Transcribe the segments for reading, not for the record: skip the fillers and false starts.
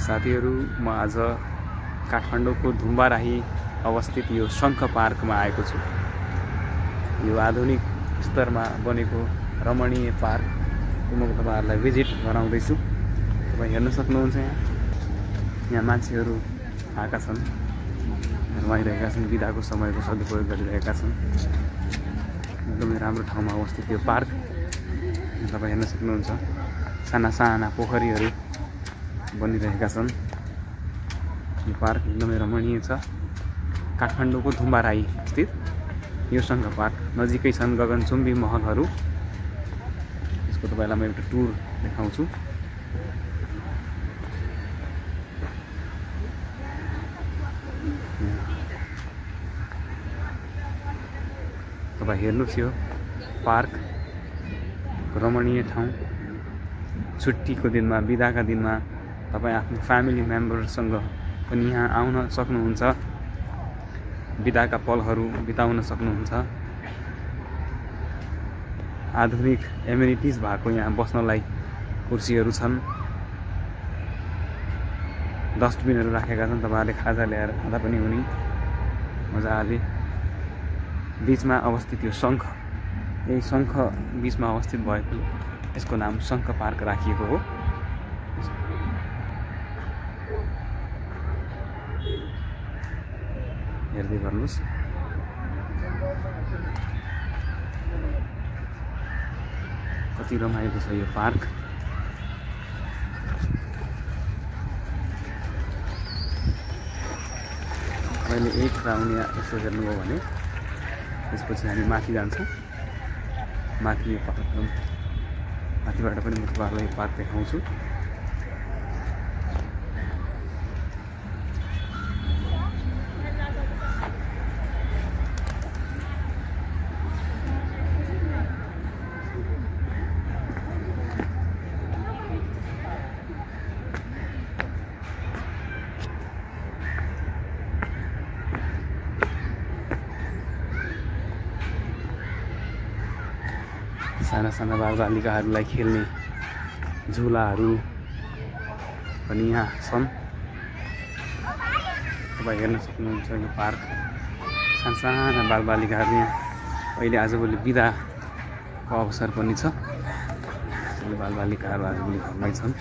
साथीहरू, म आज काठमाडौँको धुम्बाराही अवस्थित यो शङ्ख पार्कमा आएको छु। यो आधुनिक स्तरमा बनेको रमणीय पार्क म तपाईहरुलाई भिजिट गराउँदैछु। तपाई हेर्न सक्नुहुन्छ यहाँ मान्छेहरू आएका छन्, रमाइरहेका छन्, बिदाको समयको सदुपयोग गरिरहेका छन्। एकदमै राम्रो ठाउँमा अवस्थित यो पार्क तपाई हेर्न सक्नुहुन्छ। साना साना पोखरीहरू बनिरहेका छन्। यो पार्क एकदमै रमणीय छ। काठमाडौँको धुम्बाराही स्थित यो शङ्ख पार्क नजिकै छन् गगनचुम्बी महलहरू। यसको तपाईलाई म एउटा टुर देखाउँछु। तपाईं हेर्नुस् यो पार्क रमणीय ठाउँ। छुट्टीको दिनमा, बिदाका दिनमा तपाईं आफ्नो फ्यामिली मेम्बरसँग पनि यहाँ आउन सक्नुहुन्छ। बिदाका पलहरू बिताउन सक्नुहुन्छ। आधुनिक एमिनिटिज भएको यहाँ बस्नलाई कुर्सीहरू छन्। डस्टबिनहरू राखेका छन्। तपाईहरुले खाजा ल्याएर खाँदा पनि हुने मजाले। बीचमा अवस्थित यो शङ्ख, यही शङ्ख बीचमा अवस्थित भएको यसको नाम शङ्ख पार्क राखिएको हो। हेर्दै गर्नुस्। कति रमाइलो छ यो पार्क। मैले एक राउन्ड यहाँ यसो हेर्नुभयो भने त्यसपछि हामी माथि जान्छौँ। माथि यो पार्क, माथिबाट पनि म तपाईहरुलाई यो पार्क देखाउँछु। साना साना बालबालिकाहरूलाई खेल्ने झुलाहरू पनि यहाँ छन्। तपाईँ हेर्न सक्नुहुन्छ यो पार्क। साना बालबालिकाहरू यहाँ अहिले आजभोलि बिदाको अवसर पनि छ। बालबालिकाहरू आजभोलि घरमै छन्।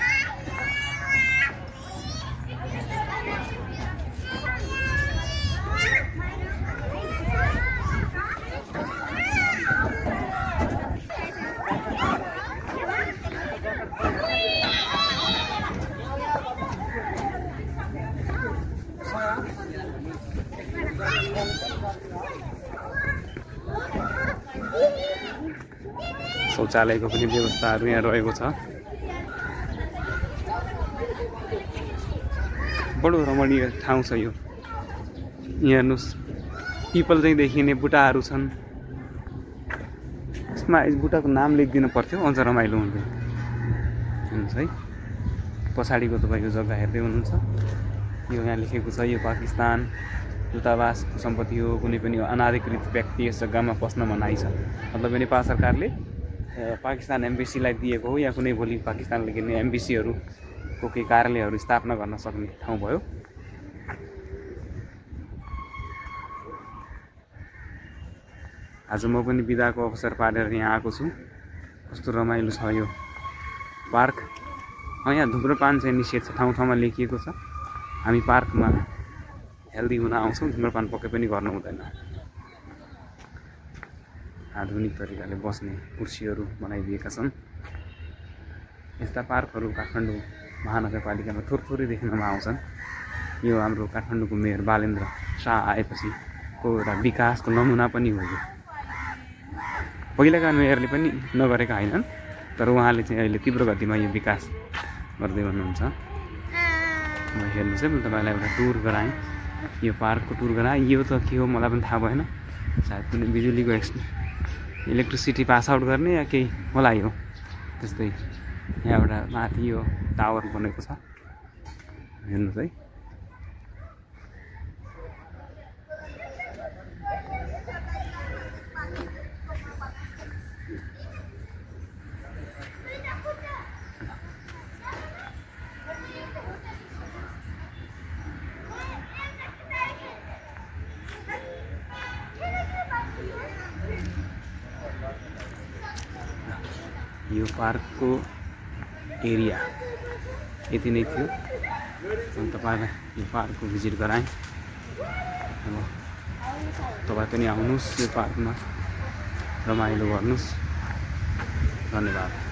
शौचालयको पनि व्यवस्थाहरू यहाँ रहेको छ। बडो रमणीय ठाउँ छ यो। यहाँ हेर्नुस्, पिपल चाहिँ देखिने बुटाहरू छन्। यसमा बुटाको नाम लेखिदिनु पर्थ्यो, अझ रमाइलो हुन्थ्यो। हेर्नुहोस् है, पछाडिको तपाईँको जग्गा हेर्दै हुनुहुन्छ। यो यहाँ लेखेको छ यो पाकिस्तान दूतावासको सम्पत्ति हो। कुनै पनि अनाधिकृत व्यक्ति यस जग्गामा पस्न मनाही छ। मतलब नेपाल सरकारले पाकिस्तान एम्बेसीलाई दिएको हो, या कुनै भोलि पाकिस्तानले किन्ने एम्बेसीहरूको केही कार्यालयहरू स्थापना गर्न सक्ने ठाउँ भयो। आज म पनि बिदाको अवसर पारेर यहाँ आएको छु। कस्तो रमाइलो छ यो पार्क। यहाँ धुम्रपान चाहिँ निषेध छ, ठाउँ ठाउँमा लेखिएको छ। हामी पार्कमा हेल्दी हुन आउँछौँ, धुम्रपान पक्कै पनि गर्नु हुँदैन। आधुनिक तरिकाले बस्ने कुर्सीहरू बनाइदिएका छन्। यस्ता पार्कहरू काठमाडौँ महानगरपालिकामा थोरै देख्नमा आउँछन्। यो हाम्रो काठमाडौँको मेयर बालेन्द्र शाह आएपछिको एउटा विकासको नमुना पनि हो यो। पहिलाका मेयरले पनि नगरेका होइनन्, तर उहाँले चाहिँ अहिले तीव्र गतिमा यो विकास गर्दै हुनुहुन्छ। म हेर्नुहोस् है, म तपाईँलाई एउटा टुर गराएँ, यो पार्कको टुर गराएँ। यो त के हो मलाई पनि थाहा भएन। सायद कुनै बिजुलीको इलेक्ट्रिसिटी पास आउट गर्ने या केही होला यो। त्यस्तै यहाँबाट माथि यो टावर बनेको छ, हेर्नुहोस् है। यो पार्कको एरिया यति नै थियो। अनि तपाईँलाई यो पार्कको भिजिट गराएँ। अब तपाईँ पनि आउनुहोस् यो पार्कमा, रमाइलो गर्नुहोस्। धन्यवाद।